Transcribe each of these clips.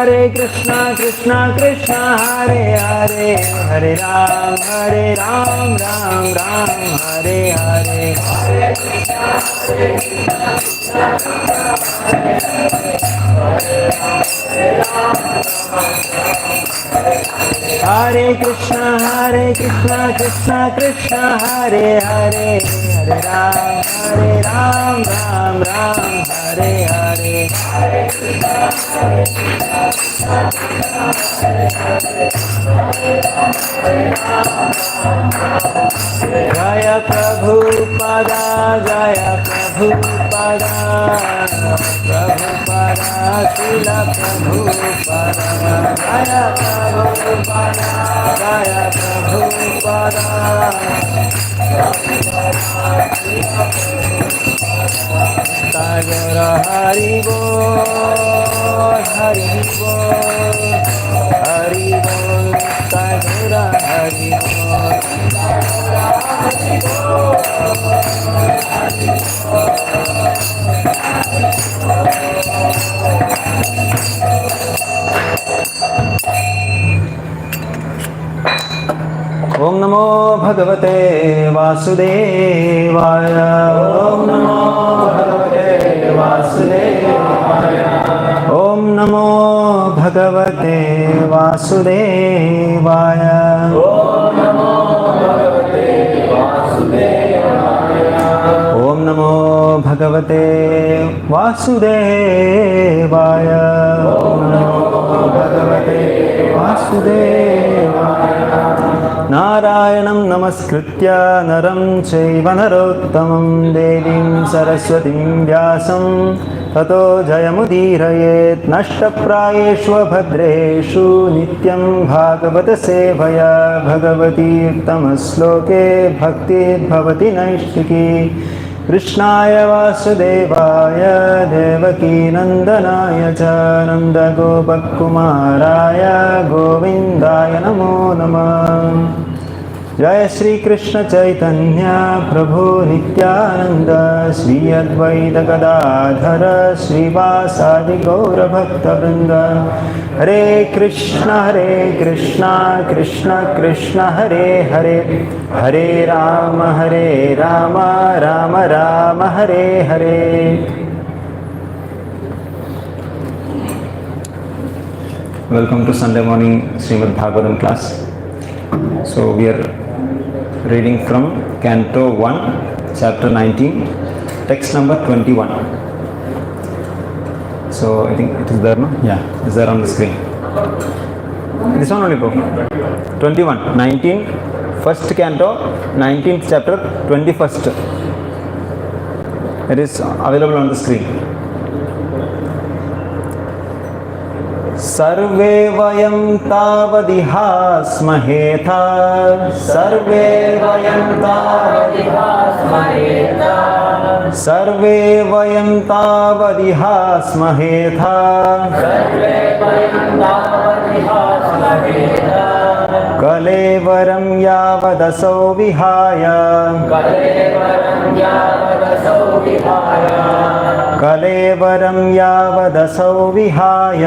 Hare Krishna, Krishna Krishna, Hare Hare, Hare Ram, Ram Ram, Hare Hare. Hare Krishna, Krishna Krishna, Hare Krishna, Krishna Krishna, Hare Hare, Hare Ram, Ram Ram, Hare Hare. Hare Krishna, Krishna Krishna, Jaya Prabhupada, Jaya Prabhupada, Prabhupada, Srila Prabhupada, Jaya Prabhupada, Jaya Prabhupada, Tagora Hari Bol, Hari Bol, Hari Bol, Tagora Hari Bol, Tagora Hari Bol, Hari Om Namo Bhagavate Vasudevaya. Om Namo Bhagavate Vasudevaya. Om Namo Bhagavate Vasudevaya. Om Namo Bhagavate Vasudevaya. Om Namo Bhagavate Vasudevaya. Om Namo Bhagavate Vasudevaya. Narayanam namaskritya naram chaiva narottamam devim saraswatim vyasam tato jayamudirayet nashtaprayeshva bhadreshu nityam bhagavata sevaya bhagavati uttamasloke bhakti bhavati naishtiki Krishnaya Vasudevaya Devaki Nandanaya Cha Nanda Gopakumaraya Govindaya Namo Namah. Jaya Shri Krishna Chaitanya Prabhu Nityananda Sri Advaita Gadadhara Srivasadi Gaura Bhakta Vrinda. Hare Krishna Krishna Krishna Hare Hare, Hare Rama Rama Rama Hare Hare. Welcome to Sunday morning Srimad Bhagavatam class. So we are reading from Canto 1, Chapter 19, text number 21. So I think it is there, no? Yeah, it's there on the screen. This one only, bro. 21, 19, first canto, 19th chapter, 21st. It is available on the screen. सर्वे वयं तावदिहा स्महेथा सर्वे वयं तावदिहा स्महेथा सर्वे वयं तावदिहा स्महेथा सर्वे वयं तावदिहा स्महेथा कलेवरं यावदसौ विहाय कलेवरं यावदसौ विहाय कलेवरं यावदसौ विहाय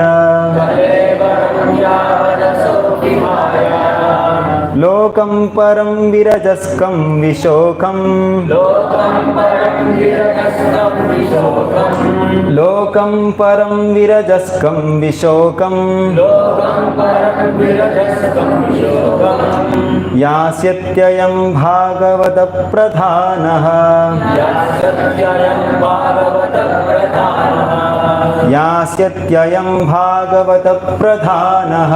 लोकं परं विरजस्कं विशोकं लोकं परं विरजस्कं विशोकं यास्यत्ययं भागवत प्रधानः यास्यत्ययं भागवत प्रधानः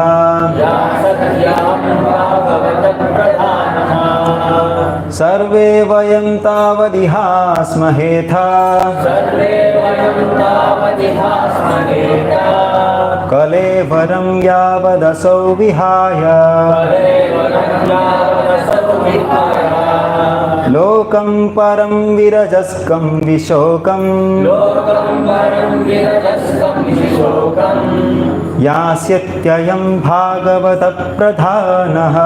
सर्वे वयं तावदिहा स्महेथा कलेवरं यावदसौ विहाय लोकं परं विरजस्कं विशोकं यास्यत्ययं भागवत प्रधानः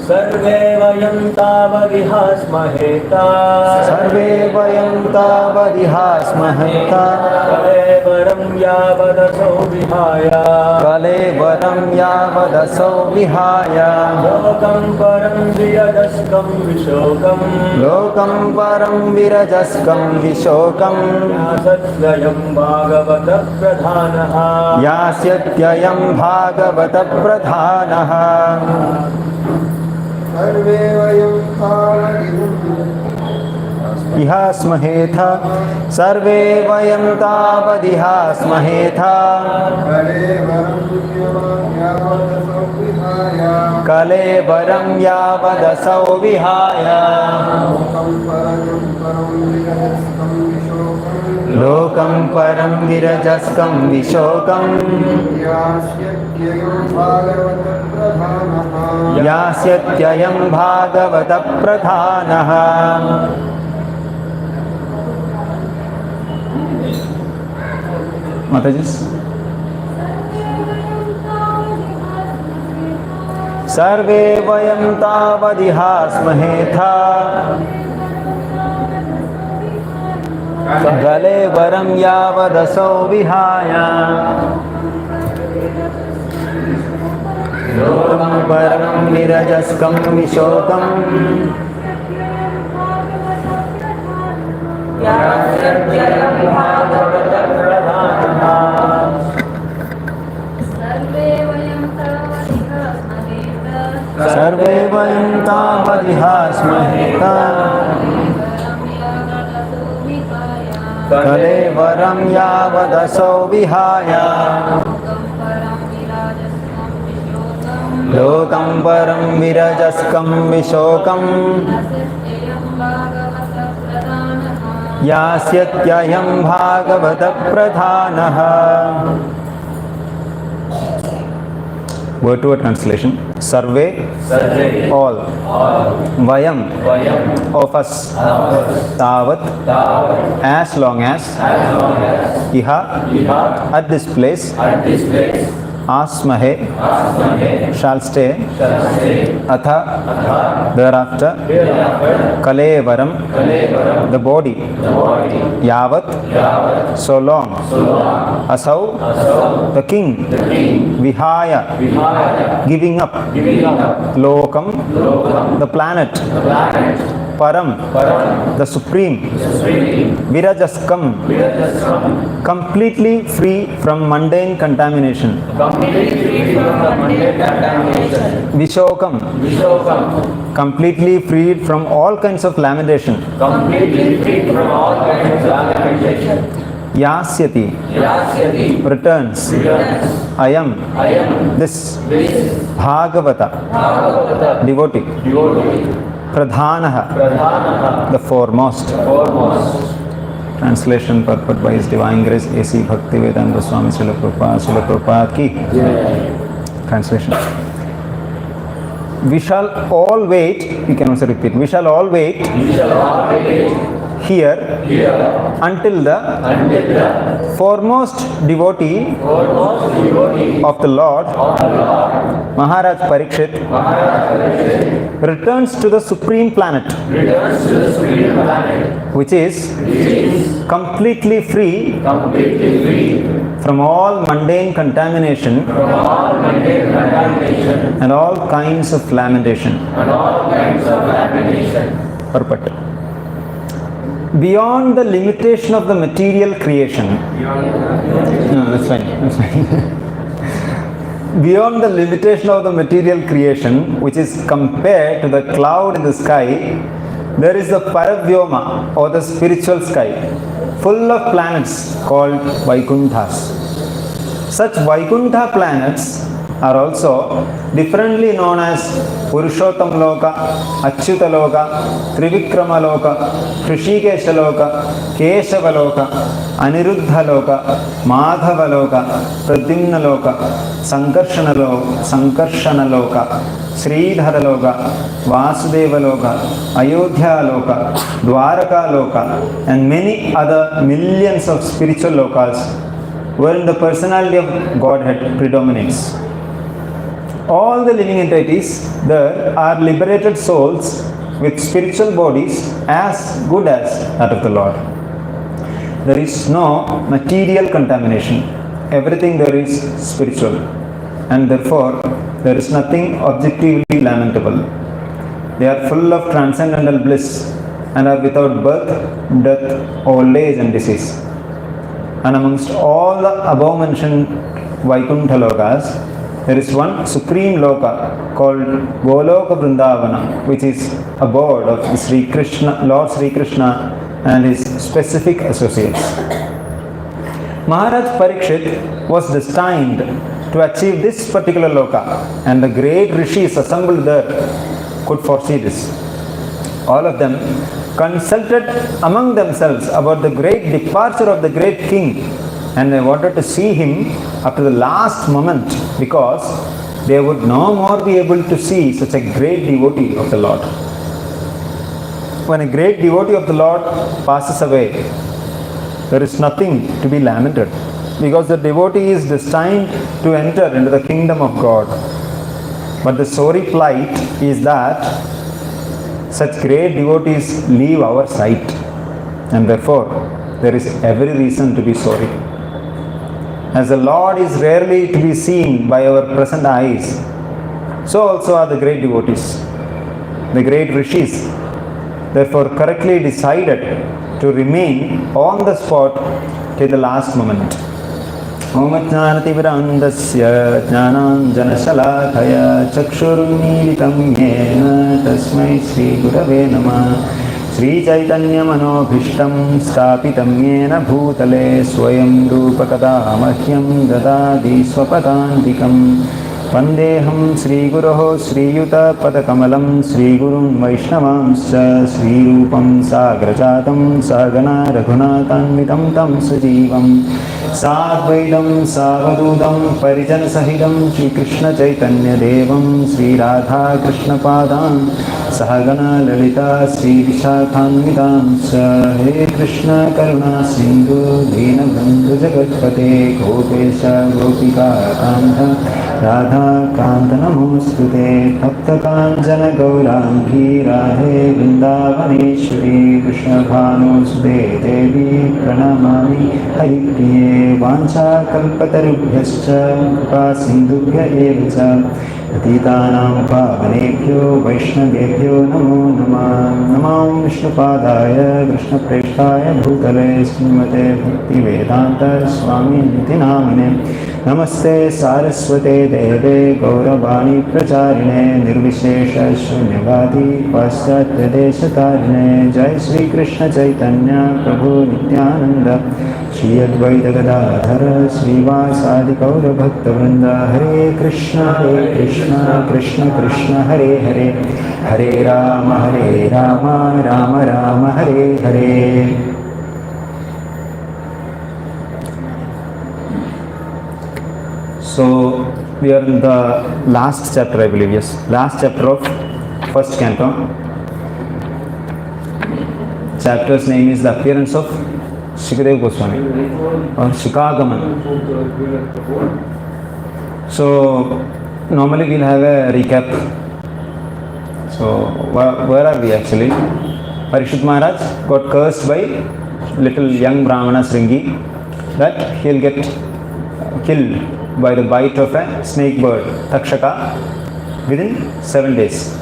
सर्वे वयं तावदिहा स्महेता सर्वे वयं तावदिहा स्महेता कलेवरं यावदसौ विहाय कलेवरं यावदसौ विहाय लोकं परं विरजस्कं विशोकं लोकं परं विरजस्कं विशोकं यास्यत्ययं भागवत प्रधानः यास्यत्ययं भागवत प्रधानः सर्वे वयं इहा स्महेथा सर्वे वयं तावदिहा स्महेथा कलेवरं यावदसौ विहाय लोकं परं विरजस्कं विशोकं यास्यत्ययं भागवत प्रधानः माताजी सर्वे वयं तावदिहा स्महेथा कलेवरं यावदसौ विहाय लोकं परं विरजस्कं विशोकं यास्यत्ययं भागवत प्रधानः सर्वे वयं तावदिहा स्महेता कलेवरं यावदसौ विहाय लोकं परं विरजस्कं विशोकं यास्यत्ययं भागवत प्रधानः Word to word translation. Sarve, all. Vayam, of us. Tavat, as long as. Iha, at this place. Asmahe, shall stay. Atha, thereafter. Kalevaram, the body. Yavat, so long. Asau, the king. Vihaya, giving up. Lokam, the planet. Param, the Supreme, Virajaskam, completely free from mundane contamination. Vishokam, completely freed from all kinds of lamentation. Yasyati, returns. Ayam, this. Bhagavata, devotee. Pradhanaha, the foremost. Translation purport by His Divine Grace A.C. Bhaktivedanta Swami Srila Prabhupada ki. Translation. We shall all wait, we can also repeat, we shall all wait here until the foremost devotee of the Lord, Maharaj Parikshit, returns to the supreme planet, which is completely free from all mundane contamination and all kinds of lamentation. Purport. Beyond the limitation of the material creation. No, that's fine. Beyond the limitation of the material creation, which is compared to the cloud in the sky, there is the Paravyoma, or the spiritual sky, full of planets called Vaikunthas. Such Vaikuntha planets are also differently known as Purushottam Loka, Achyuta Loka, Trivikrama Loka, Hrishikesha Loka, Keshava Loka, Aniruddha Loka, Madhava Loka, Pradyumna Loka, Sankarshana Loka, Sridhara Loka, Vasudeva Loka, Ayodhya Loka, Dwaraka Loka, and many other millions of spiritual lokas wherein the personality of Godhead predominates. All the living entities there are liberated souls with spiritual bodies as good as that of the Lord. There is no material contamination. Everything there is spiritual, and therefore there is nothing objectively lamentable. They are full of transcendental bliss and are without birth, death, old age and disease. And amongst all the above mentioned Vaikuntha Lokas, there is one supreme loka called Goloka Vrindavana, which is abode of Lord Sri Krishna and his specific associates. Maharaj Parikshit was destined to achieve this particular loka, and the great rishis assembled there could foresee this. All of them consulted among themselves about the great departure of the great king, and they wanted to see him up to the last moment, because they would no more be able to see such a great devotee of the Lord. When a great devotee of the Lord passes away, there is nothing to be lamented, because the devotee is destined to enter into the kingdom of God. But the sorry plight is that such great devotees leave our sight, and therefore there is every reason to be sorry. As the Lord is rarely to be seen by our present eyes, so also are the great devotees. The great rishis therefore correctly decided to remain on the spot till the last moment. Om Jnanativirandasya Jnananjanashalakaya Chakshurmilitam Yena Tasmai Sri Gurave Namah Sri Chaitanya Manobhishtam Stapitam Yena Bhutale Swayam Rupakada Mahyam Dadadi Swapadantikam Vandeham Sri Guroho Sri Yuta Padakamalam Sri Gurun Vaishnavamscha Sri Rupam Sagrajatam Sagana Raghunatanvitam Tam Sujivam Sadvaidam Savadudam Parijan Sahidam Sri Krishna Chaitanya Devam Sri Radha Krishna Padam Sahagana Lalita Sri Vishakhanvidam He Krishna Karuna Sindhu Dina Bandhu Jagatpate Gopesha Gopika Kantha Radha Kanta Namostute Bhakta Kanjana Gaurangi Radhe Vrindavaneshwari Krishna Bhanusde Devi Pranamami Haripriye Vancha Kalpatarubhyascha Kripa Sindhubhya Evacha पतितानां पावनेभ्यो वैष्णवेभ्यो नमो नमः। नमो विष्णुपादाय कृष्णप्रेष्ठाय भूतले श्रीमते भक्तिवेदान्तस्वामिनिति नामिने। नमस्ते सारस्वते देवे गौरवाणी प्रचारिणे निर्विशेषशून्यवादी पाश्चात्यदेशतारिणे। जय श्री कृष्ण चैतन्य प्रभु नित्यानंद श्री अद्वैत गदाधर श्रीवासादि गौरभक्तवृंद। हरे कृष्ण कृष्ण कृष्ण हरे हरे, हरे Ram Ram Ram Hare Hare. So we are in the last chapter, I believe. Yes, last chapter of first canto. Chapter's name is the appearance of Shukadeva Goswami or Shikagaman. So normally we'll have a recap. So where are we actually? Parikshit Maharaj got cursed by little young Brahmana Sringi that he'll get killed by the bite of a snake bird, Takshaka, within 7 days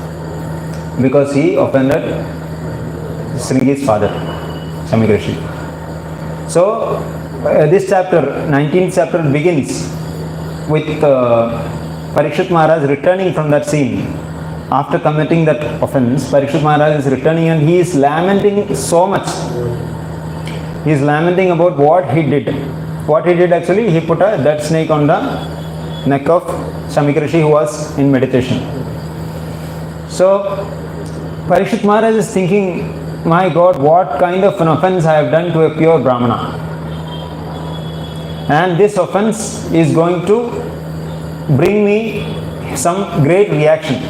because he offended Sringi's father, Samigrishi. So this chapter, 19th chapter, begins with Parikshit Maharaj returning from that scene. After committing that offense, Parikshit Maharaj is returning and he is lamenting so much. He is lamenting about what he did. What he did actually, he put a dead snake on the neck of Samigrishi who was in meditation. So Parikshit Maharaj is thinking, my God, what kind of an offense I have done to a pure Brahmana. And this offense is going to bring me some great reaction.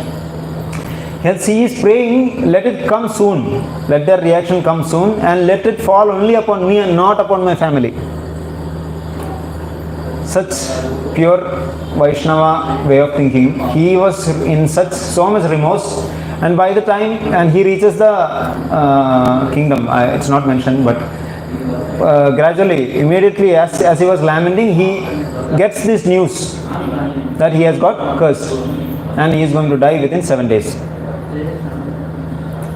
Hence he is praying, let it come soon, let the reaction come soon and let it fall only upon me and not upon my family. Such pure Vaishnava way of thinking. He was in so much remorse, and by the time and he reaches the kingdom, it's not mentioned, but gradually, immediately as he was lamenting, he gets this news that he has got cursed and he is going to die within 7 days.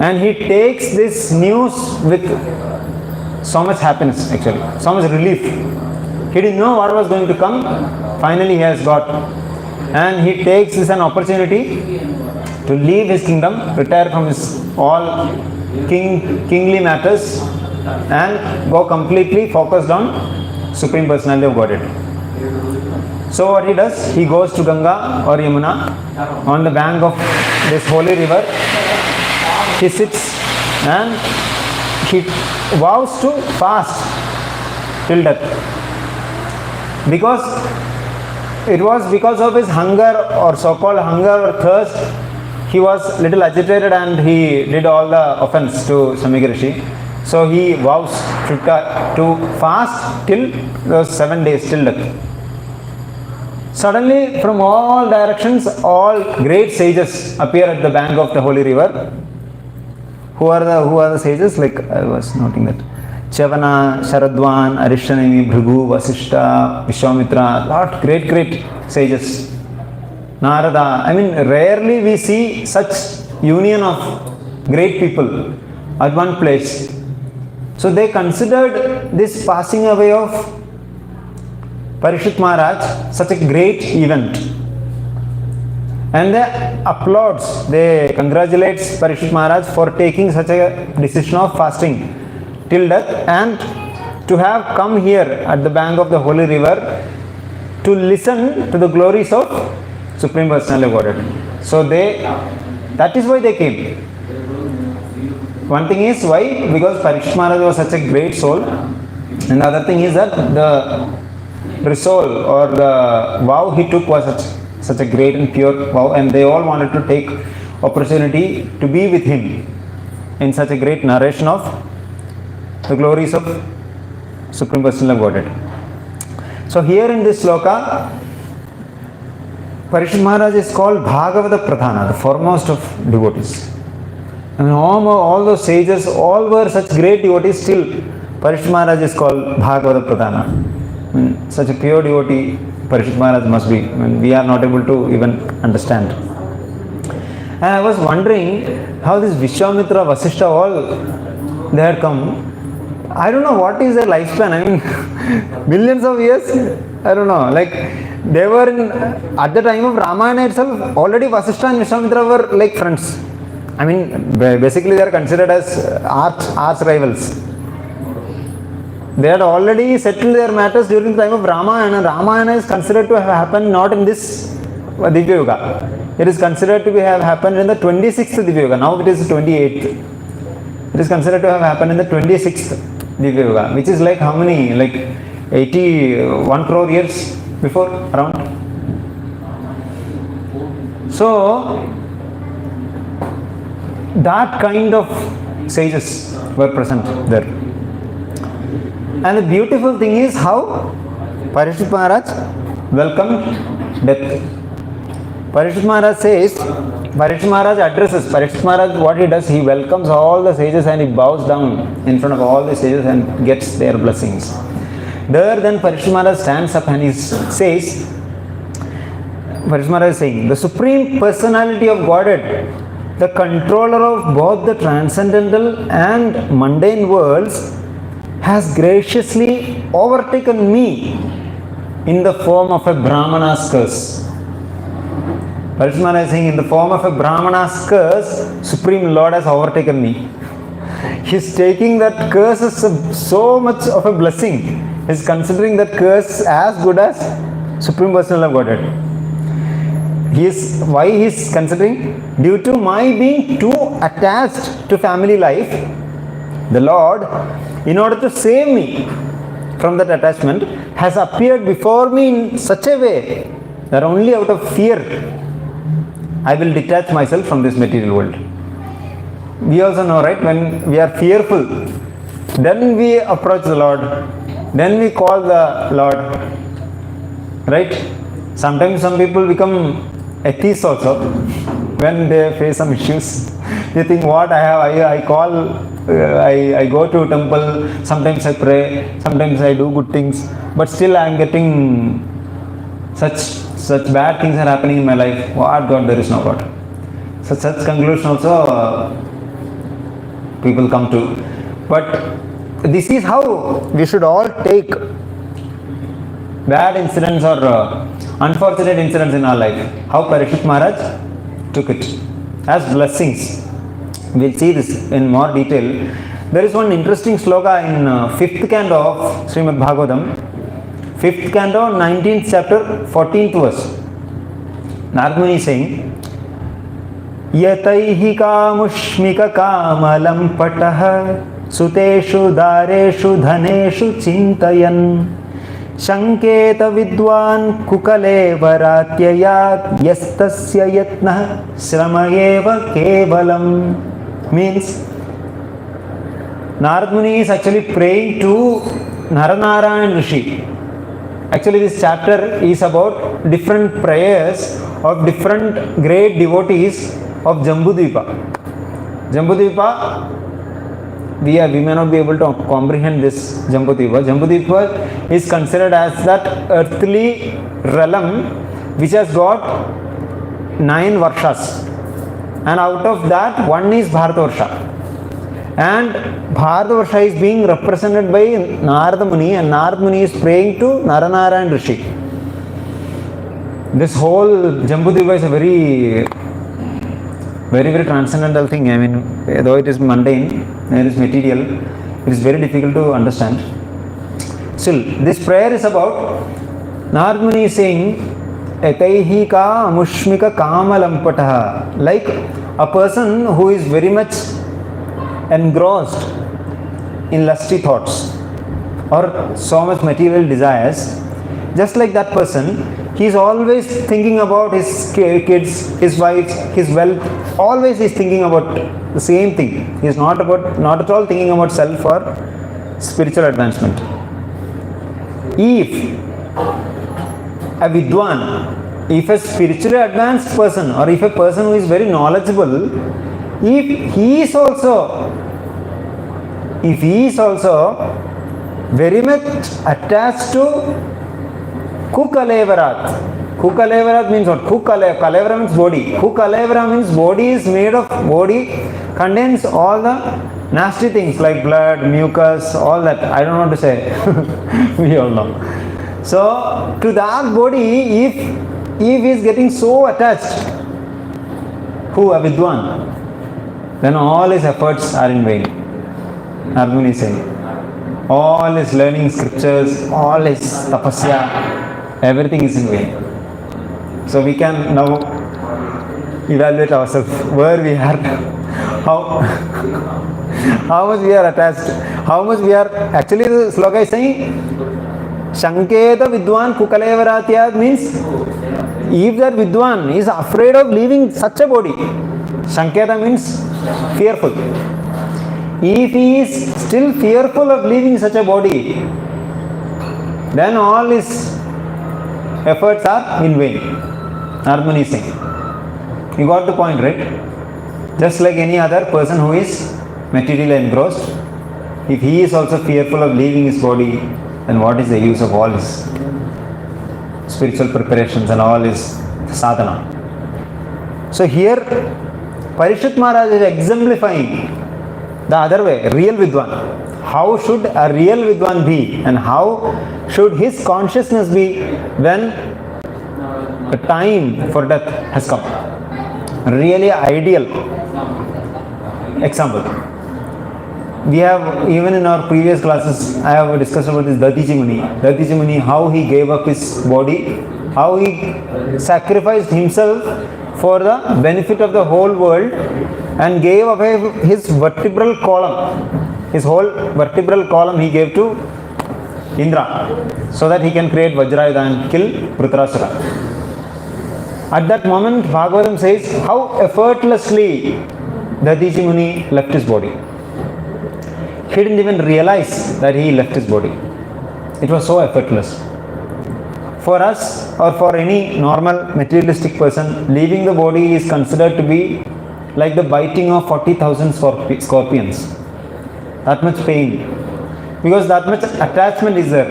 And he takes this news with so much happiness, actually, so much relief. He didn't know what was going to come. Finally, he has got. And he takes this an opportunity to leave his kingdom, retire from his all kingly matters, and go completely focused on Supreme Personality of Godhead. So what he does, he goes to Ganga or Yamuna on the bank of this holy river. He sits and he vows to fast till death. Because it was because of his hunger or so-called hunger or thirst, he was little agitated and he did all the offense to Samigrishi. So he vows to fast till those 7 days, till death. Suddenly, from all directions, all great sages appear at the bank of the holy river. Who are the sages? Like I was noting that. Chavana, Sharadwan, Arishanemi, Bhrigu, Vasishta, Vishwamitra, lot great sages. Narada. I mean, rarely we see such union of great people at one place. So they considered this passing away of Parikshit Maharaj such a great event. And they applauds, they congratulate Parikshit Maharaj for taking such a decision of fasting till death and to have come here at the bank of the holy river to listen to the glories of Supreme Personality of Godhead. So that is why they came. One thing is why, because Parikshit Maharaj was such a great soul, and the other thing is that the resolve or the vow he took was such a great and pure vow, and they all wanted to take opportunity to be with him in such a great narration of the glories of Supreme Personality of Godhead. So here in this sloka, Parikshit Maharaj is called Bhagavata Pradhana, the foremost of devotees. I mean, all those sages, all were such great devotees, still Parikshit Maharaj is called Bhagavata Pradhana. I mean, such a pure devotee, Parishit Maharaj must be. I mean, we are not able to even understand. And I was wondering how this Vishwamitra, Vasishtha, all they had come. I don't know what is their lifespan. I mean, millions of years. I don't know. Like they were in at the time of Ramayana itself. Already Vasishtha and Vishwamitra were like friends. I mean, basically they are considered as arch rivals. They had already settled their matters during the time of Ramayana. Ramayana is considered to have happened not in this Divya Yuga. It is considered to have happened in the 26th Divya Yuga. Now it is 28th. It is considered to have happened in the 26th Divya Yuga, which is like how many? Like 81 crore years before around. So that kind of sages were present there. And the beautiful thing is how Parishit Maharaj welcomed death. Parishit Maharaj says, Parishit Maharaj addresses, Parishit Maharaj, what he does, he welcomes all the sages and he bows down in front of all the sages and gets their blessings. There then Parishit Maharaj stands up and he says, Parishit Maharaj is saying, the Supreme Personality of Godhead, the controller of both the transcendental and mundane worlds, has graciously overtaken me in the form of a Brahmana's curse. Parishit Maharaj is saying, in the form of a Brahmana's curse, Supreme Lord has overtaken me. He is taking that curse as so much of a blessing. He is considering that curse as good as Supreme Personality of Godhead. Why he is considering? Due to my being too attached to family life, the Lord, in order to save me from that attachment, has appeared before me in such a way that only out of fear I will detach myself from this material world. We also know, right, when we are fearful, then we approach the Lord, then we call the Lord, right? Sometimes some people become atheists also when they face some issues. They think, what I go to temple, sometimes I pray, sometimes I do good things, but still I am getting such bad things are happening in my life. What God? There is no God. Such conclusion also people come to. But this is how we should all take bad incidents or unfortunate incidents in our life. How Parishit Maharaj took it as blessings. We'll see this in more detail. There is one interesting sloka in 5th canto of Srimad Bhagavatam. 5th canto, 19th chapter, 14th verse. Narad Muni is saying, Yataihi kamushmika kamalam pataha suteshu dareshu dhaneshu chintayan shanketa vidwan kukale varatyayat yastasya yatnah shramayeva kevalam. Means, Narad Muni is actually praying to Naranarayan Rishi. Actually, this chapter is about different prayers of different great devotees of Jambudvipa. Jambudvipa, we may not be able to comprehend this Jambudvipa. Jambudvipa is considered as that earthly realm which has got 9 varshas. And out of that, one is Bharatavarsha. And Bharatavarsha is being represented by Narada Muni, and Narada Muni is praying to Naranarayan Rishi. This whole Jambudvipa is a very, very transcendental thing. I mean, though it is mundane, it is material, it is very difficult to understand. Still, this prayer is about Narada Muni is saying, Etaihi ka amushmika kamalampataha. Like a person who is very much engrossed in lusty thoughts or so much material desires, just like that person, he is always thinking about his kids, his wife, his wealth. Always he is thinking about the same thing. He is not at all thinking about self or spiritual advancement. If a vidwan, if a spiritually advanced person, or if a person who is very knowledgeable, if he is also very much attached to Kukalevaraat. Kukalevaraat means what? Kalevara means body. Kukalevara means body is made of, body contains all the nasty things like blood, mucus, all that. I don't know what to say. We all know. So, to that body, if he is getting so attached, who? A Vidwan, then all his efforts are in vain. Arjuna is saying. All his learning scriptures, all his tapasya, everything is in vain. So we can now evaluate ourselves where we are, how much we are attached, how much we are. Actually, the sloka is saying, Shanketa Vidwan Kukalevaratyad means if that Vidwan is afraid of leaving such a body, Shanketa means fearful. If he is still fearful of leaving such a body, then all his efforts are in vain. Arjuna is saying. You got the point, right? Just like any other person who is materially engrossed, if he is also fearful of leaving his body, then what is the use of all his spiritual preparations and all his sadhana? So here, Parishit Maharaj is exemplifying the other way, real Vidwan. How should a real Vidwan be, and how should his consciousness be when the time for death has come? Really ideal example. We have, even in our previous classes, I have discussed about this Datiji Muni. Datiji Muni, how he gave up his body, how he sacrificed himself for the benefit of the whole world and gave away his vertebral column. His whole vertebral column he gave to Indra so that he can create Vajrayuda and kill Dhritarashtra. At that moment, Bhagavatam says how effortlessly Datiji Muni left his body. He didn't even realize that he left his body. It was so effortless. For us or for any normal materialistic person, leaving the body is considered to be like the biting of 40,000 scorpions. That much pain. Because that much attachment is there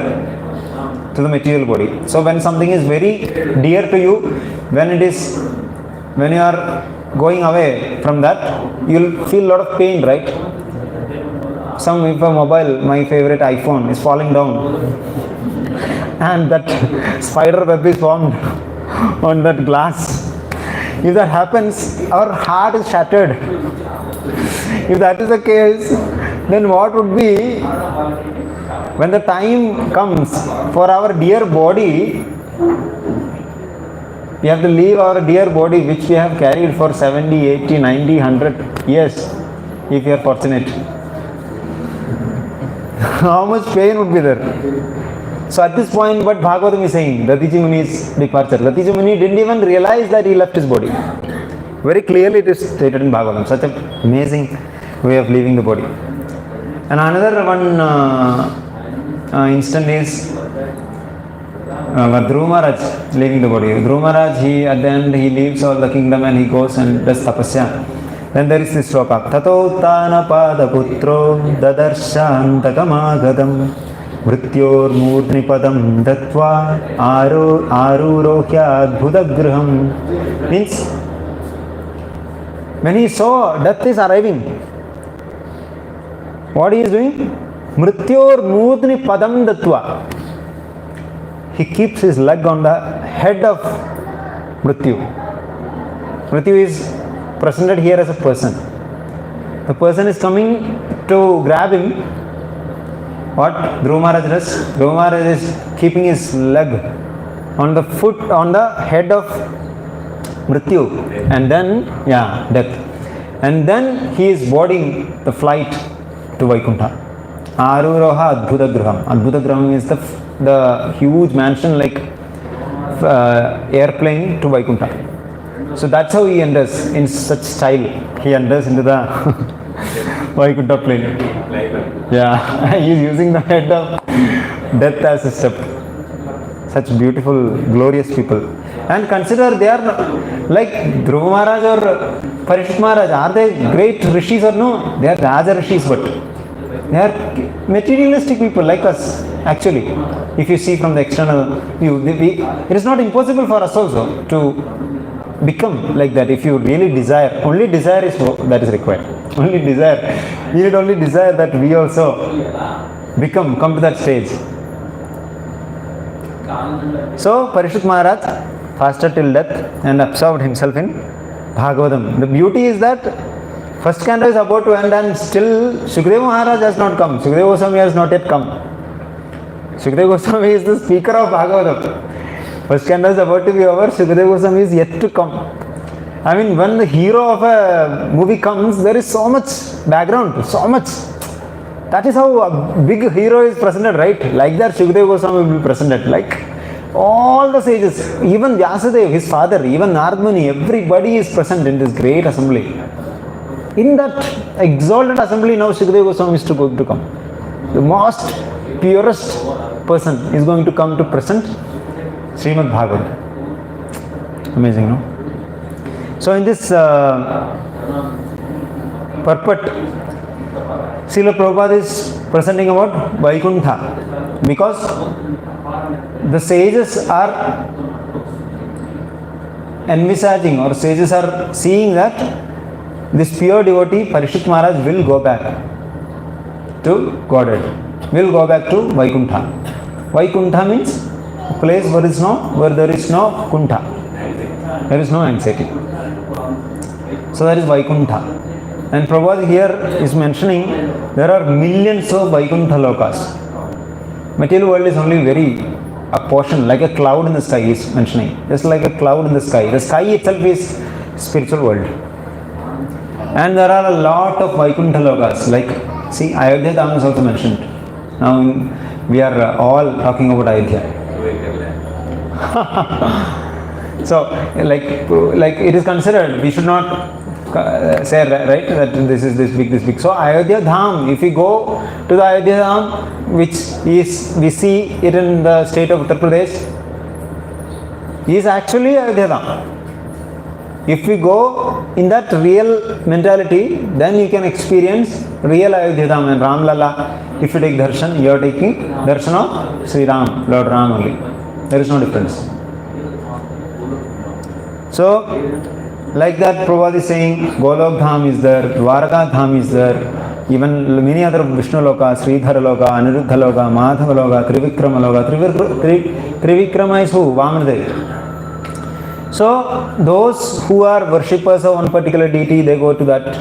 to the material body. So when something is very dear to you, when you are going away from that, you will feel a lot of pain, right? If a mobile, my favorite iPhone, is falling down and that spider web is formed on that glass, if that happens, our heart is shattered. If that is the case, then what would be when the time comes for our dear body? We have to leave our dear body which we have carried for 70, 80, 90, 100 years, if we are fortunate. How much pain would be there? So at this point, what Bhagavatam is saying, Datiji Muni's departure. Datiji Muni didn't even realize that he left his body. Very clearly it is stated in Bhagavatam. Such an amazing way of leaving the body. And another one instant is Dhruva Maharaj leaving the body. Dhruva Maharaj, at the end, he leaves all the kingdom and he goes and does tapasya. Then there is this sloka. Tato tana pada putro dadarshantakamagadam Vrityor murni padam datva arurohya adbhudagraham. Means, when he saw death is arriving, what he is doing? Mrityor murni padam datva. He keeps his leg on the head of Mrityu. Mrityu is presented here as a person. The person is coming to grab him. What Dhruva Maharaj does? Dhruva Maharaj is keeping his leg on the foot, on the head of Mrityu, and then, death. And then he is boarding the flight to Vaikuntha. Aruroha Adbhudagraham. Adbhudagraham is the huge mansion like airplane to Vaikuntha. So that's how he enters, in such style. He enters into the Vaikuntha plane. He is using the head of death as a step. Such beautiful, glorious people. And consider they are like Dhruva Maharaj or Parishit Maharaj. Are they great rishis or no? They are Raja rishis, but They are materialistic people like us, actually. If you see from the external view, it is not impossible for us also to become like that if you really desire. Only desire is that is required. Only desire. We need only desire that we also come to that stage. So Parishit Maharaj fasted till death and absorbed himself in Bhagavatam. The beauty is that first canto is about to end and still Shukadeva Maharaj has not come. Shukadeva Goswami has not yet come. Shukadeva Goswami is the speaker of Bhagavatam. First canto is about to be over. Shukadeva Goswami is yet to come. I mean, when the hero of a movie comes, there is so much background, so much. That is how a big hero is presented, right? Like that Shukadeva Goswami will be presented. Like all the sages, even Vyasadeva, his father, even Narad Muni, everybody is present in this great assembly. In that exalted assembly, now Shukadeva Goswami is going to come. The most purest person is going to come to present Srimad Bhagavatam. Amazing, no? So in this purport, Srila Prabhupada is presenting about Vaikuntha because the sages are envisaging or sages are seeing that this pure devotee Parishit Maharaj will go back to Godhead, will go back to Vaikuntha. Vaikuntha means a place where there is no kuntha, there is no anxiety. So that is Vaikuntha. And Prabhupada here is mentioning there are millions of Vaikuntha lokas. Material world is only a portion, like a cloud in the sky he is mentioning. Just like a cloud in the sky. The sky itself is spiritual world. And there are a lot of Vaikuntha lokas. Like, see, Ayodhya Dham is also mentioned. Now we are all talking about Ayodhya. So, like it is considered, we should not say, right, that this is this big. So, Ayodhya Dham, if we go to the Ayodhya Dham, which is, we see it in the state of Uttar Pradesh, is actually Ayodhya Dham. If we go in that real mentality, then you can experience real Ayodhya Dham and Ram Lala. If you take darshan, you are taking darshan of Sri Ram, Lord Ram only. There is no difference. So, like that Prabhupada is saying, Golok Dham is there, Dwaraka Dham is there, even many other Vishnu Loka, Sridhara Loka, Aniruddha Loka, Madhava Loka, Trivikrama Loka. Trivikrama is who? Vamanadev. So, those who are worshippers of one particular deity, they go to that.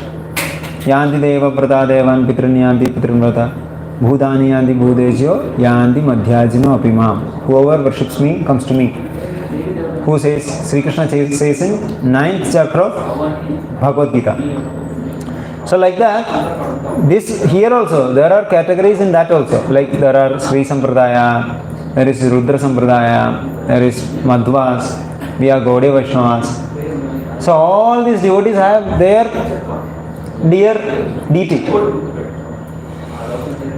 Yanti Deva Prata Devan Pitrin Yanti Pitrin Prata Bhudani Yanti Bhudejo Yanti Madhyajino Apimam. Whoever worships me comes to me. Who says? Sri Krishna says in 9th chapter of Bhagavad Gita. So like that, this here also, there are categories in that also. Like there are Sri Sampradaya, there is Rudra Sampradaya, there is Madhvas, we are Gaudiya Vaishnavas. So all these devotees have their dear deity.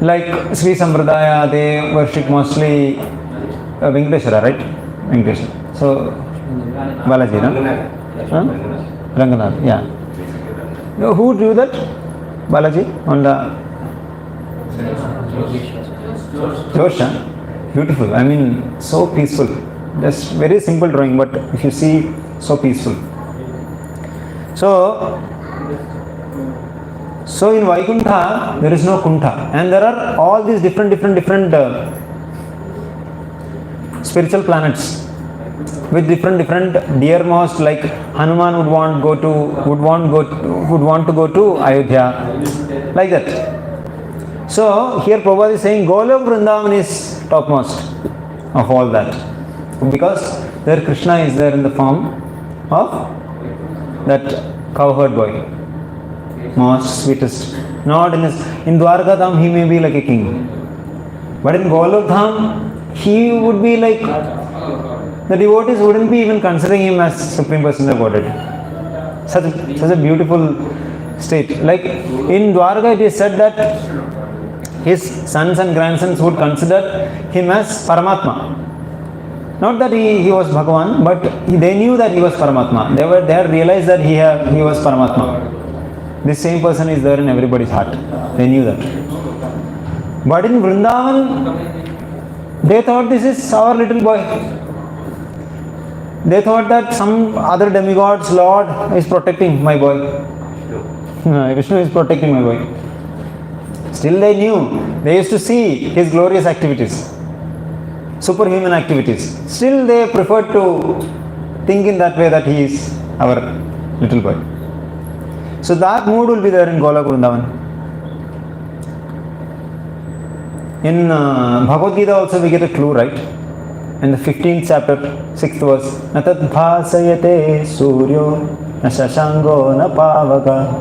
Like Sri Sampradaya, they worship mostly Venkateshwara, right? Venkateshwara. So, Balaji, no? Ranganath, yeah. No, who drew that? Balaji on the Josha. Beautiful. I mean, so peaceful. Just very simple drawing, but if you see, so peaceful. So in Vaikuntha, there is no Kuntha. And there are all these different spiritual planets with different dearmost, like Hanuman would want to go to Ayodhya, like that. So here Prabhupada is saying Golok Vrindavan is topmost of all that, because there Krishna is there in the form of that cowherd boy, most sweetest. Not in Dwarka Dham he may be like a king, but in Golok Dham he would be like, the devotees wouldn't be even considering him as Supreme Personality of Godhead. Such a beautiful state. Like in Dwarka it is said that his sons and grandsons would consider him as Paramatma. Not that he was Bhagavan, but they knew that he was Paramatma. They had realized that he was Paramatma. This same person is there in everybody's heart. They knew that. But in Vrindavan, they thought this is our little boy. They thought that some other demigod's Lord is protecting my boy. Vishnu is protecting my boy. Still they knew, they used to see his glorious activities, superhuman activities. Still they preferred to think in that way that he is our little boy. So that mood will be there in Golok Vrindavan. In Bhagavad Gita also we get a clue, right? In the 15th chapter, 6th verse, na tad bhasayate suryo na shashango na pavaka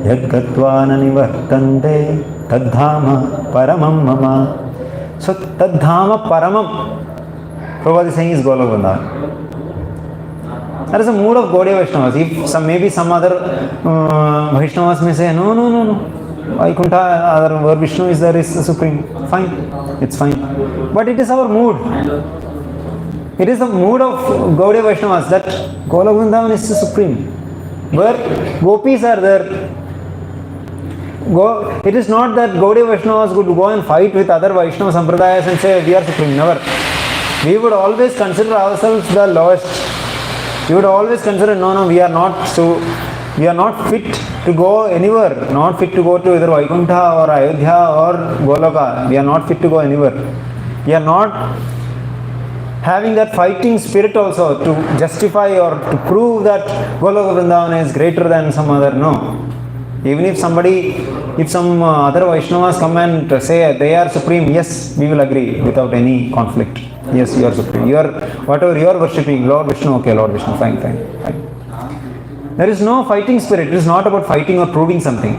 yad gatva na nivartante tad dhama paramam mama. So tad dhama paramam, Prabhupada is saying, is Golok Vrindavan. That is a mood of Gaudiya Vaishnavas. If maybe some other Vaishnavas may say, no, Vaikuntha, where Vishnu is there is the supreme. Fine, it's fine. But it is our mood. It is the mood of Gaudiya Vaishnavas that Golok Vrindavan is the supreme. Where gopis are there. It is not that Gaudiya Vaishnavas would go and fight with other Vaishnava Sampradayas and say, we are supreme. Never. We would always consider ourselves the lowest. We would always consider, no, we are not fit to go anywhere, not fit to go to either Vaikuntha or Ayodhya or Goloka. We are not fit to go anywhere. We are not having that fighting spirit also to justify or to prove that Golok Vrindavan is greater than some other. No. Even if some other Vaishnavas come and say they are supreme, yes, we will agree without any conflict. Yes, you are supreme. Whatever you are worshipping, Lord Vishnu, okay, Lord Vishnu, fine. There is no fighting spirit. It is not about fighting or proving something.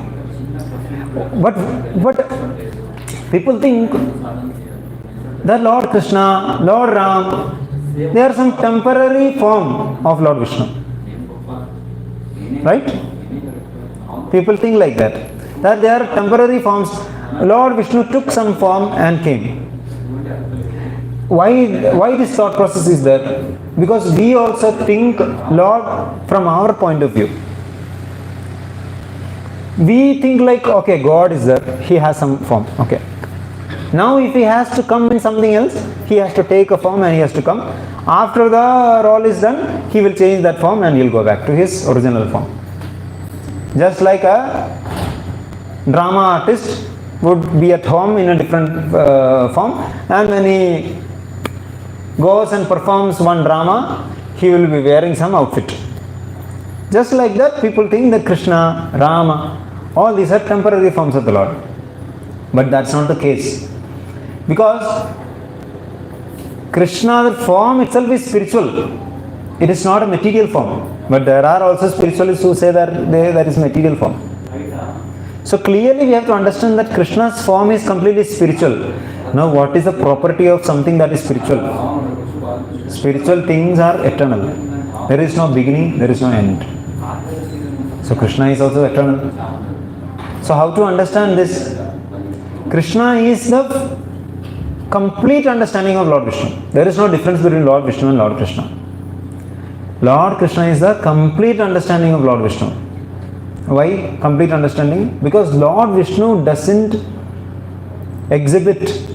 But people think that Lord Krishna, Lord Ram, they are some temporary form of Lord Vishnu. Right? People think like that they are temporary forms. Lord Vishnu took some form and came. Why this thought process is there? Because we also think Lord from our point of view. We think like, okay, God is there, he has some form, okay. Now if he has to come in something else, he has to take a form and he has to come. After the role is done, he will change that form and he will go back to his original form. Just like a drama artist would be at home in a different form, and when he goes and performs one drama, he will be wearing some outfit. Just like that, people think that Krishna, Rama, all these are temporary forms of the Lord. But that's not the case. Because Krishna's form itself is spiritual. It is not a material form. But there are also spiritualists who say that that is material form. So clearly we have to understand that Krishna's form is completely spiritual. Now what is the property of something that is spiritual? Spiritual things are eternal. There is no beginning, there is no end. So Krishna is also eternal. So how to understand this? Krishna is the complete understanding of Lord Vishnu. There is no difference between Lord Vishnu and Lord Krishna. Lord Krishna is the complete understanding of Lord Vishnu. Why complete understanding? Because Lord Vishnu doesn't exhibit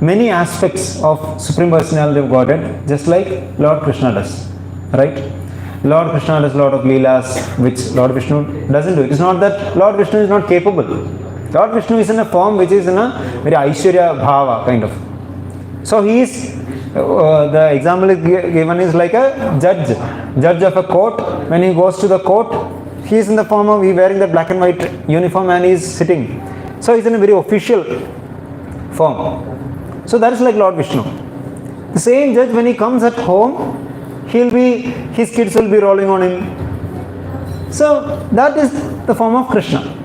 many aspects of Supreme Personality of Godhead just like Lord Krishna does. Right? Lord Krishna does a lot of leelas which Lord Vishnu doesn't do. It is not that Lord Vishnu is not capable. Lord Vishnu is in a form which is in a very Aishwarya Bhava kind of. So he is, the example is given is like a judge of a court. When he goes to the court, he is in the form of, he wearing the black and white uniform and he is sitting. So he is in a very official form. So that is like Lord Vishnu. The same judge, when he comes at home, his kids will be rolling on him. So that is the form of Krishna.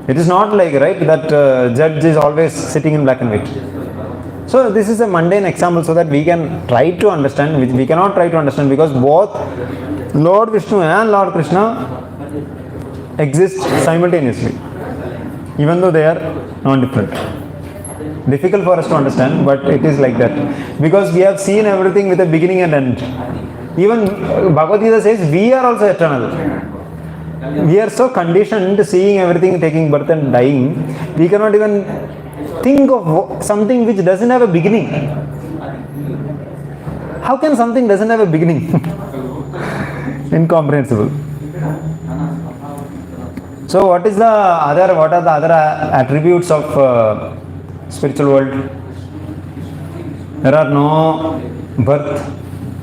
It is not like, right, that judge is always sitting in black and white. So this is a mundane example so that we can try to understand, which we cannot try to understand because both Lord Vishnu and Lord Krishna exist simultaneously, even though they are non-different. Difficult for us to understand, but it is like that. Because we have seen everything with a beginning and end. Even Bhagavad Gita says we are also eternal. We are so conditioned to seeing everything taking birth and dying, we cannot even think of something which doesn't have a beginning. How can something doesn't have a beginning? Incomprehensible. So what are the other attributes of spiritual world? There are no birth,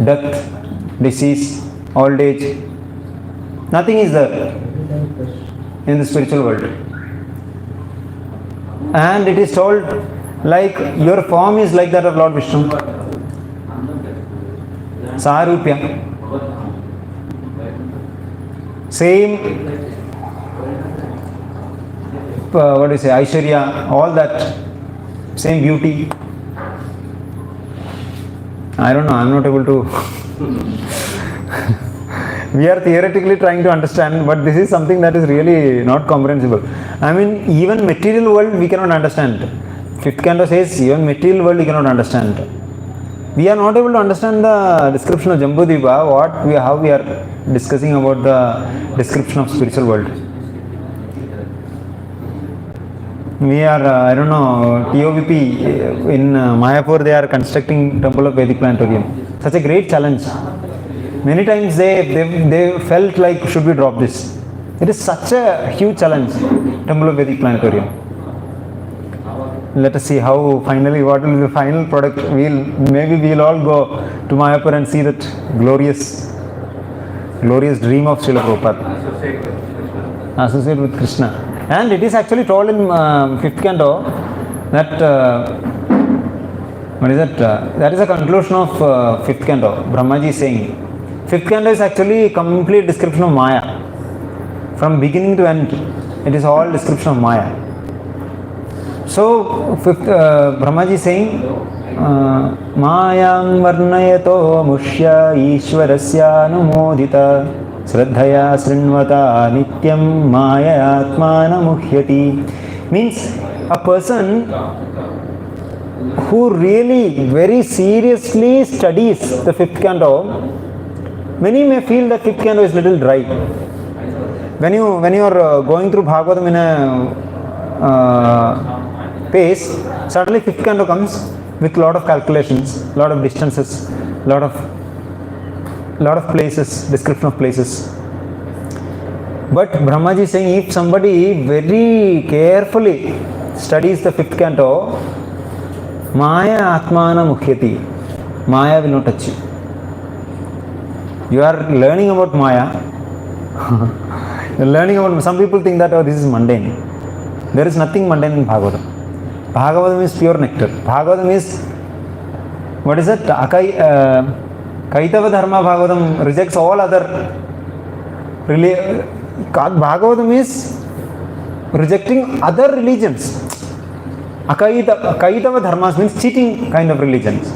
death, disease, old age. Nothing is there in the spiritual world. And it is told like your form is like that of Lord Vishnu. Sarupya. Same, what do you say, Aishwarya, all that, same beauty. I don't know, I'm not able to. We are theoretically trying to understand, but this is something that is really not comprehensible. I mean, even material world we cannot understand. Fifth canto says, even material world we cannot understand. We are not able to understand the description of Jambudvipa, how we are discussing about the description of spiritual world. We are, I don't know, TOVP in Mayapur, they are constructing Temple of Vedic Planetarium. Such a great challenge. Many times they felt like, should we drop this? It is such a huge challenge, Temple of Vedic Planetarium. Let us see how finally, what will be the final product. Maybe we'll all go to Mayapur and see that glorious dream of Srila Prabhupada. Associate with Krishna. And it is actually told in fifth canto that, that is a conclusion of fifth canto. Brahmaji is saying, fifth canto is actually a complete description of Maya. From beginning to end, it is all description of Maya. So, Brahmaji is saying, Mayam varnayato mushya ishwarasya numodita Shraddhaya srinvata nityam maya atmana muhyati. Means a person who really very seriously studies the fifth canto, many may feel that fifth canto is little dry. When you are going through Bhagavatam in a pace, suddenly fifth canto comes with lot of calculations, lot of distances, lot of places, description of places. But Brahmaji is saying, if somebody very carefully studies the fifth canto, Maya Atmana Mukhyati, Maya will not touch you. You are learning about Maya. You are learning about, some people think that, oh, this is mundane. There is nothing mundane in Bhagavatam. Bhagavatam is pure nectar. Bhagavatam is, what is it? Kaitava Dharma Bhagavatam rejects all other Bhagavatam is rejecting other religions. Kaitava Dharmas means cheating kind of religions.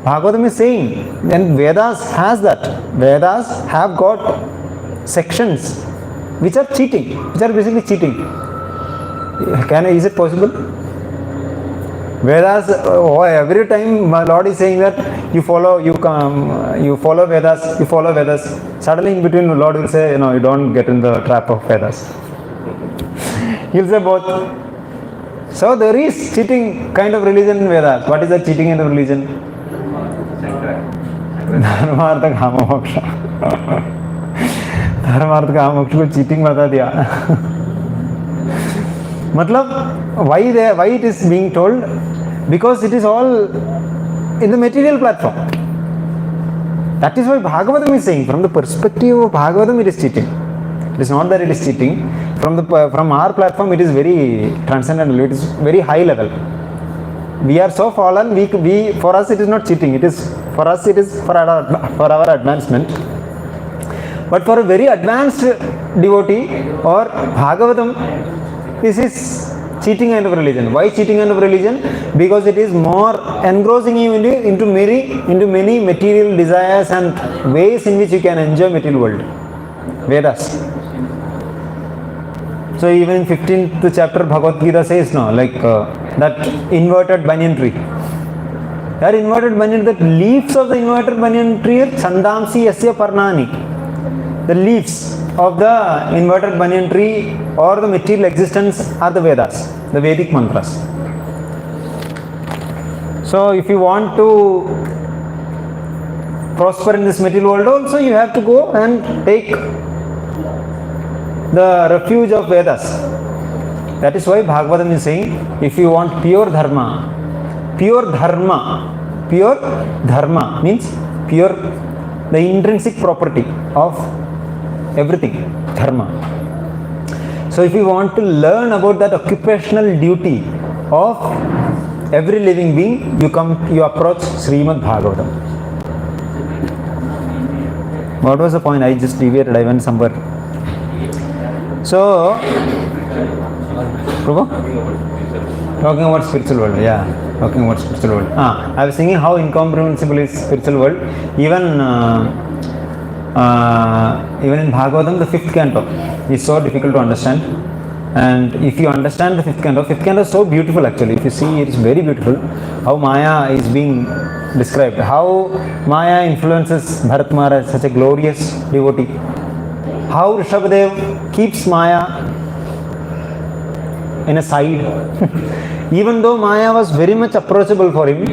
Bhagavatam is saying, and Vedas has that. Vedas have got sections which are cheating, which are basically cheating. Is it possible? Vedas, every time my Lord is saying that you follow Vedas. Suddenly in between, the Lord will say, you don't get in the trap of Vedas. He will say both. So there is cheating kind of religion in Vedas. What is the cheating kind of religion? Dharmartha Kama Moksha. Dharmartha Kama Moksha ko cheating bata diya. Matlab, why it is being told? Because it is all in the material platform. That is why Bhagavatam is saying, from the perspective of Bhagavatam, it is cheating. It is not that it is cheating. From our platform, it is very transcendental. It is very high level. We are so fallen. For us, it is not cheating. It is for us. It is for our advancement. But for a very advanced devotee or Bhagavatam, this is cheating kind of religion. Why cheating kind of religion? Because it is more engrossing you into many material desires and ways in which you can enjoy material world. Vedas. So even in 15th chapter Bhagavad Gita says that inverted banyan tree. That inverted banyan, the leaves of the inverted banyan tree, Chandamsi Yasya Parnani. The leaves of the inverted banyan tree or the material existence are the Vedas, the Vedic mantras. So if you want to prosper in this material world also, you have to go and take the refuge of Vedas. That is why Bhagavatam is saying, if you want pure dharma means pure, the intrinsic property of everything, dharma. So if you want to learn about that occupational duty of every living being, you approach Srimad Bhagavatam. What was the point? I just deviated, I went somewhere. So, Prabhu? Talking about spiritual world, talking about spiritual world. I was thinking how incomprehensible is spiritual world. Even in Bhagavatam, the 5th canto is so difficult to understand. And if you understand the 5th canto is so beautiful actually. If you see, it is very beautiful how Maya is being described. How Maya influences Bharat Maharaj, such a glorious devotee. How Rishabhadev keeps Maya in a side. Even though Maya was very much approachable for him,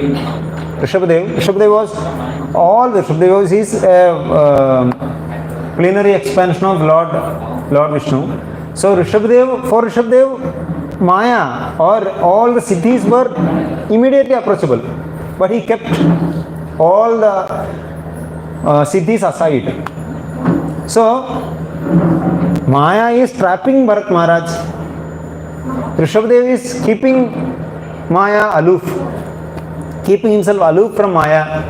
Rishabhadev was his plenary expansion of Lord Vishnu. So for Rishabhadev, Maya or all the siddhis were immediately approachable. But he kept all the siddhis aside. So, Maya is trapping Bharat Maharaj. Rishabhadev is keeping Maya aloof, keeping himself aloof from Maya.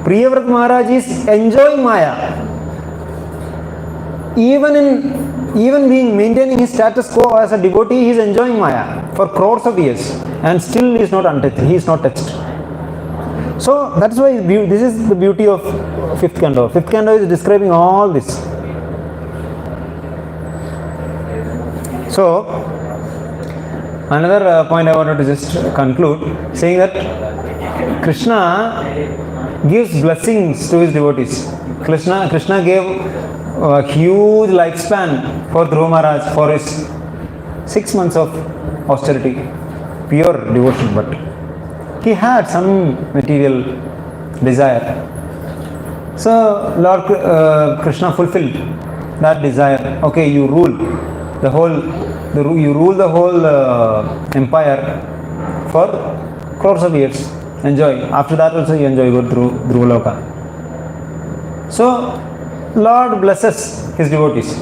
Priyavrat Maharaj is enjoying Maya. Even being maintaining his status quo as a devotee, he is enjoying Maya for crores of years and still he is not untouched, he is not touched. So that's why this is the beauty of 5th canto. 5th canto is describing all this. So another point I wanted to just conclude, saying that Krishna gives blessings to his devotees. Krishna gave a huge lifespan for Dhruva Maharaj for his 6 months of austerity, pure devotion, but he had some material desire. So Lord Krishna fulfilled that desire. Okay, you rule the whole empire for crores of years. Enjoy. After that also you enjoy, go through Dhruva. So Lord blesses his devotees.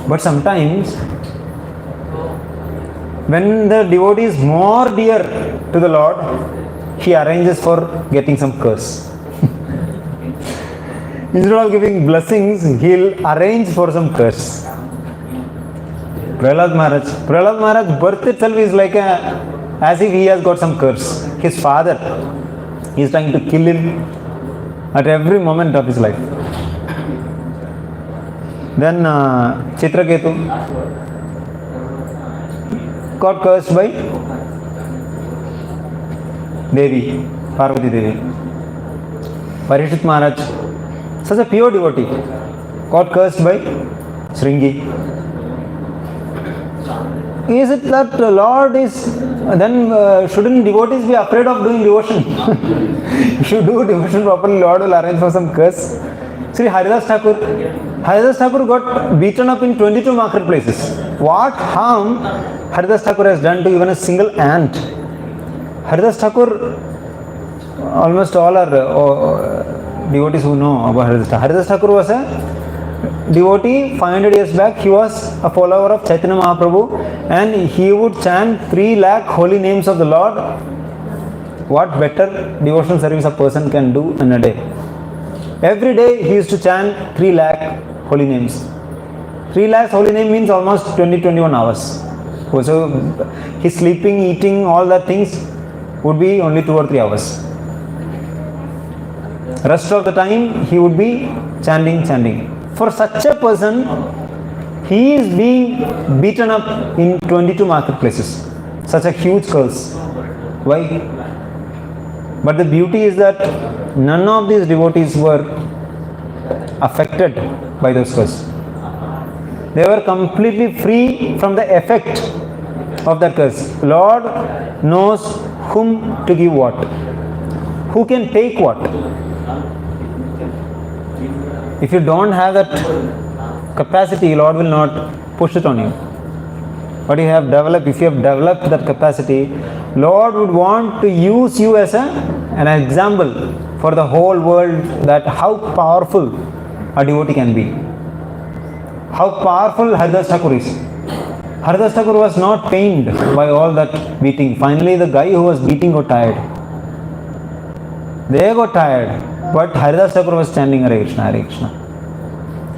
But sometimes when the devotee is more dear to the Lord, he arranges for getting some curse. Instead of giving blessings, he'll arrange for some curse. Prahlad Maharaj birth itself is like as if he has got some curse. His father is trying to kill him at every moment of his life. Then Chitraketu got cursed by Devi, Parvati Devi. Parikshit Maharaj, such a pure devotee, got cursed by Shringi. Is it that the Lord is, then shouldn't devotees be afraid of doing devotion? If you do devotion properly, Lord will arrange for some curse. Sri Haridas Thakur got beaten up in 22 marketplaces. What harm Haridas Thakur has done to even a single ant? Haridas Thakur, almost all are devotees who know about Haridas Thakur. Haridas Thakur was a devotee 500 years back. He was a follower of Chaitanya Mahaprabhu and he would chant 3 lakh holy names of the Lord. What better devotional service a person can do in a day? Every day he used to chant 3 lakh holy names. 3 lakhs holy name means almost 20-21 hours. So his sleeping, eating, all that things would be only 2 or 3 hours. Rest of the time he would be chanting. For such a person, he is being beaten up in 22 marketplaces. Such a huge curse. Why? But the beauty is that none of these devotees were affected by those curses. They were completely free from the effect of that curse. Lord knows whom to give what, who can take what. If you don't have that capacity, Lord will not push it on you. But you have developed, if you have developed that capacity, Lord would want to use you as an example for the whole world, that how powerful a devotee can be. How powerful Haridas Thakur is. Haridas Thakur was not pained by all that beating. Finally, the guy who was beating got tired. They got tired. But Haridas Thakur was standing, Hare Krishna, Hare Krishna.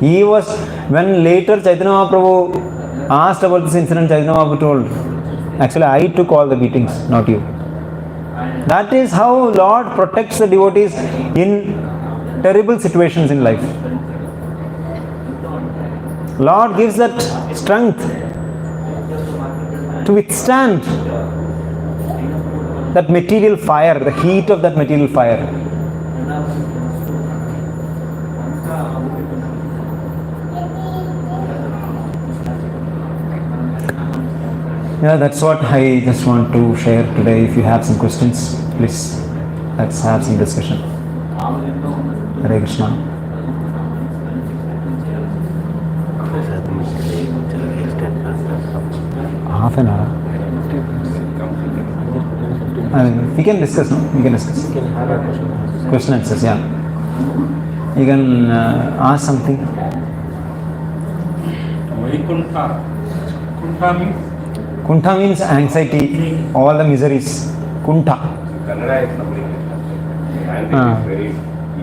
He was, when later Chaitanya Mahaprabhu asked about this incident, Chaitanya Mahaprabhu told, actually I took all the beatings, not you. That is how Lord protects the devotees in terrible situations in life. Lord gives that strength to withstand that material fire, the heat of that material fire. Yeah, that's what I just want to share today. If you have some questions, please, let's have some discussion. Hare Krishna. Half an hour. We can discuss, no? We can discuss. Question answers, yeah. You can ask something. Kuntha means anxiety, all the miseries. Kuntha.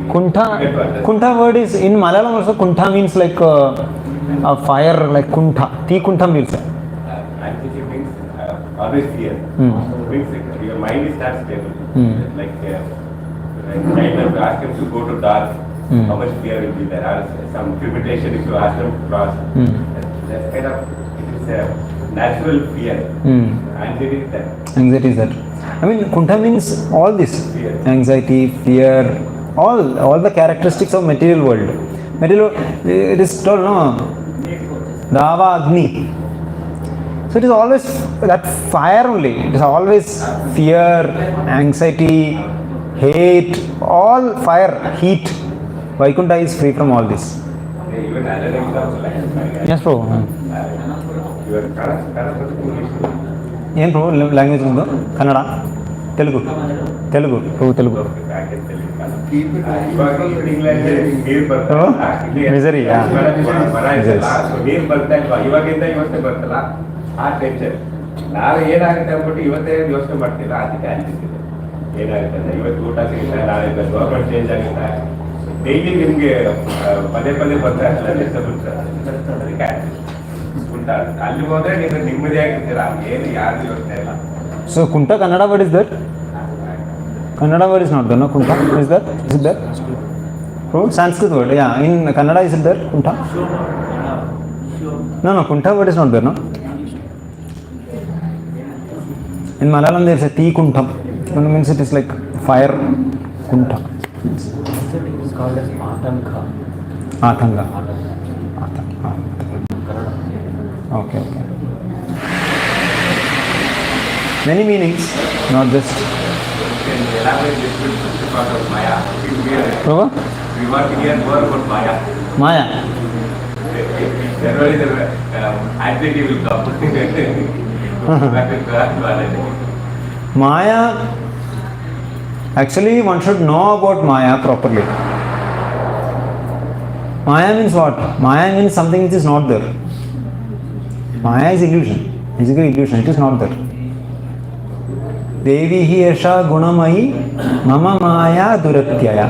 Kuntha word is in Malayalam also. Kuntha means like a fire, like kuntha. Ti kuntha means. Anxiety means always fear. Means your mind is not stable. Like kind of ask him to go to dark. How much fear will be there? Or some limitation if you ask them to cross. That's kind of, it is a natural fear. Anxiety is that. Anxiety is that. I mean, kuntha means all this. Fear. Anxiety, fear, all the characteristics of material world. Material, it is told, no? Dava Agni. So it is always that fire only. It is always fear, anxiety, hate, all fire, heat. Vaikuntha is free from all this. Even another example, like Yes, bro. your Kannada ಏನು bro language ನಿಮ್ಮದು? Kannada, Telugu, Telugu bro, Telugu. Misery, ನೀರು ಬರ್ತಾ ಇಲ್ವಾ, ಇವಾಗಿಂದ ಯೋಚನೆ ಬರ್ತಲ್ಲ ಆ tension. ನಾಳೆ ಏನಾಗುತ್ತೆ ಅಂದ್ಬಿಟ್ಟು ಇವತ್ತೇ ಯೋಚನೆ ಮಾಡ್ತಿಲ್ಲ, ಅದಕ್ಕೆ ಅನ್ಸಿಸಿದೆ ಏನಾಗುತ್ತೆ ಅಂತ. ಇವತ್ತು ಊಟ ಸಿಗುತ್ತೆ, ನಾಳೆ ಗವರ್ಮೆಂಟ್ ಚೇಂಜ್ ಆಗುತ್ತೆ, ಡೈಲಿ ನಿಮ್ಗೆ ಪದೇ ಪದೇ ಬರ್ತಾ ಇರಲ್ಲ, ಅದಕ್ಕೆ ಅಲ್ಲಿ ಹೋದ್ರೆ ನೀವು ನೆಮ್ಮದಿಯಾಗಿರ್ತೀರ, ಏನು ಯಾರು ಯೋಚನೆ ಇಲ್ಲ. So Kunta, Kannada word is there? Kannada word is not there, no? Kunta is there? Is it there? Oh, Sanskrit word, yeah. In Kannada is it there? Kunta? No, Kunta word is not there, no? In Malayalam there is a Ti Kuntam. Kuntam means it is like fire. Kunta. It is called as Atanga. Atanga. Okay. Many meanings, not just. Maya. Prabhu? We want to hear more about Maya. Maya. Generally, the anxiety will come. Maya, actually one should know about Maya properly. Maya means what? Maya means something which is not there. Maya is illusion, physical illusion, it is not there. Devi hi esha gunamayi mama maya duratyaya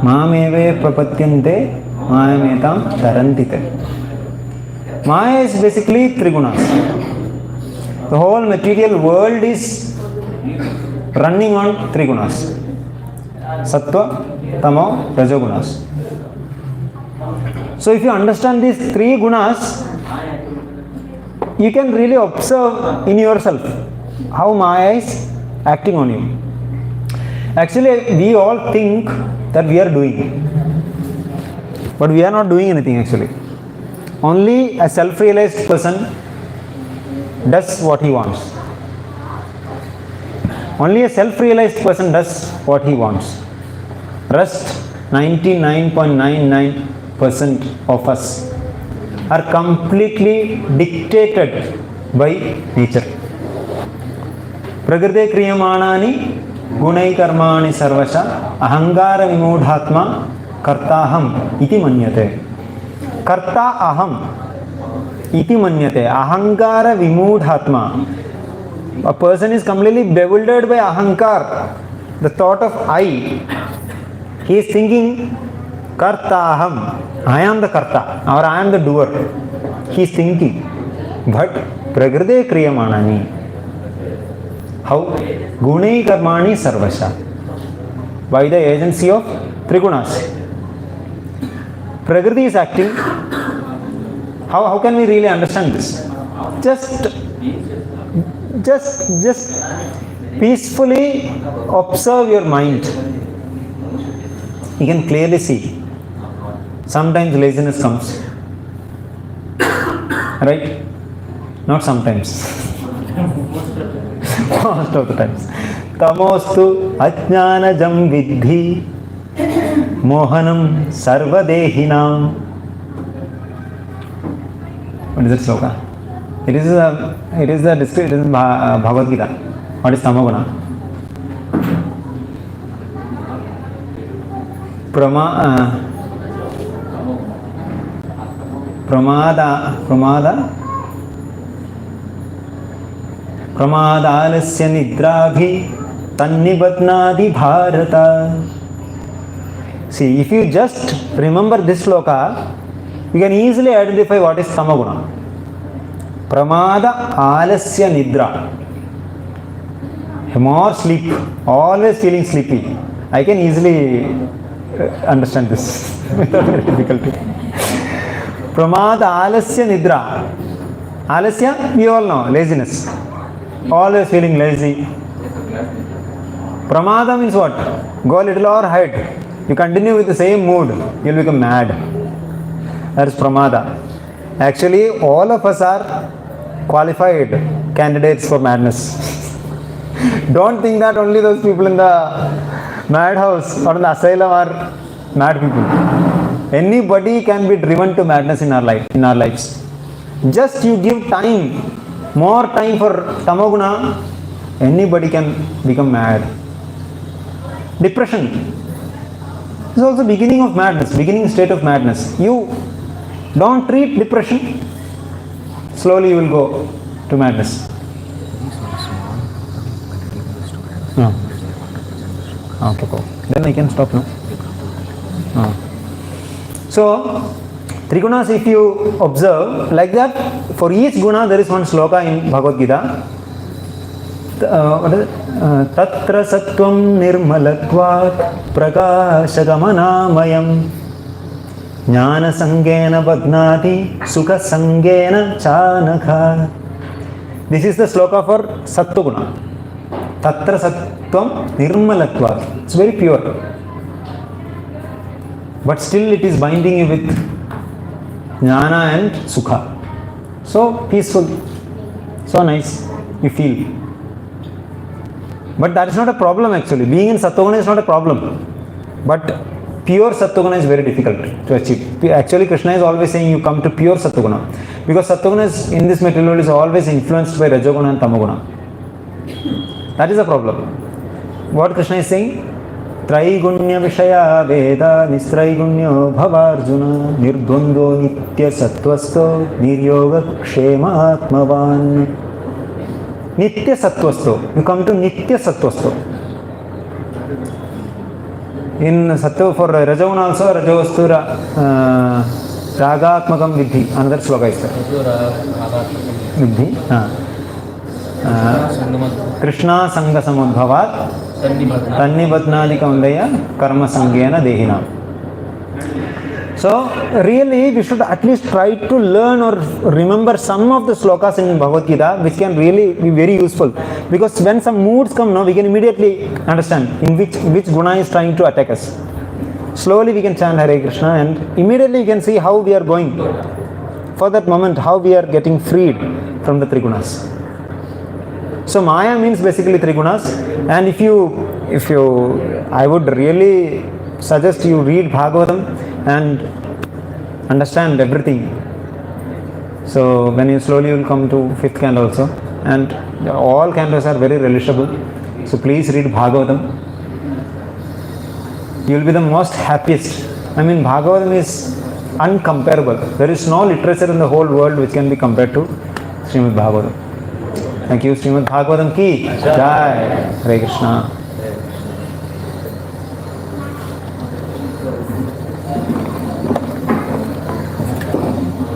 mameve prapatyante mayametam tarantite. Maya is basically three gunas. The whole material world is running on three gunas: sattva, tamo, rajagunas. So if you understand these three gunas, you can really observe in yourself how Maya is acting on you. Actually, we all think that we are doing, but we are not doing anything actually. Only a self-realized person does what he wants. Only a self-realized person does what he wants. Rest 99.99% of us are completely dictated by nature. Prakrite kriyamanani gunai karmani sarvasha ahangara vimudhatma kartaham iti manyate. Karta aham iti manyate. Ahangara vimudhatma. A person is completely bewildered by ahankar, the thought of I. He is thinking karta aham, I am the karta or I am the doer. He is thinking. But prakrite kriyamanani, how? Gunai karmani sarvasha, by the agency of trigunas. Prakriti is acting. How can we really understand this? Just peacefully observe your mind. You can clearly see. Sometimes laziness comes. Right? Not sometimes. Most of the times. Tamostu ajnanajam vidhi mohanam sarvadehinam. What is that sloka? It is the description. It is Bhagavad Gita. What is tamoguna? Pramadalasya nidrabhi tannibadnadi bharata. See, if you just remember this sloka, you can easily identify what is tamoguna. Pramada alasya nidra. More sleep, always feeling sleepy. I can easily understand this without any difficulty. Pramada alasya nidra. Alasya, we all know, laziness. Always feeling lazy. Pramada means what? Go a little or hide. You continue with the same mood, you will become mad. That is pramada. Actually, all of us are qualified candidates for madness. Don't think that only those people in the madhouse or in the asylum are mad people. Anybody can be driven to madness in our lives. Just you give time, more time for tamoguna, anybody can become mad. Depression is also beginning of madness, beginning state of madness. You don't treat depression, slowly you will go to madness. No. Okay, go. Then I can stop now. No. So, trigunas, if you observe like that, for each guna there is one sloka in Bhagavad Gita. What is it? Tatra sattvam nirmalatvat prakashagamanāmayam jnana sangena badnati sukha sangena chanakha. This is the sloka for sattva guna. Tatra sattvam nirmalatvat. It's very pure. But still it is binding you with jnana and sukha. So peaceful, so nice, you feel. But that is not a problem actually. Being in Sattva-guna is not a problem. But pure Sattva-guna is very difficult to achieve. Actually, Krishna is always saying you come to pure Sattva-guna. Because Sattva-guna is, in this material world, is always influenced by Rajoguna and Tamoguna. That is a problem. What Krishna is saying? Traigunya Vishaya Veda Nistraigunya Bhavarjuna Nirdvando Nitya Sattvasto Niryoga Kshema Atmavan. Nitya Sattvasto. You come to Nitya Sattvasto. In Sattva for Rajoguna also, Rajovastu Ragatmakam Vidhi. Another sloka is there. Vidhi. Krishna Sangha Samudbhavat Tannibhatnadi Kaundaya Karma Sangena Dehina. So, really, we should at least try to learn or remember some of the slokas in Bhagavad Gita, which can really be very useful. Because when some moods come now, we can immediately understand in which guna is trying to attack us. Slowly we can chant Hare Krishna and immediately you can see how we are going. for that moment how we are getting freed from the trigunas. So Maya means basically trigunas, and if you, I would really suggest you read Bhagavatam and understand everything. So when you slowly will come to fifth canto also, and all cantos are very relishable. So please read Bhagavatam. You will be the most happiest. I mean, Bhagavatam is uncomparable. There is no literature in the whole world which can be compared to Srimad Bhagavatam. Thank you. Srimad Bhagavatam ki jai. Hare Krishna.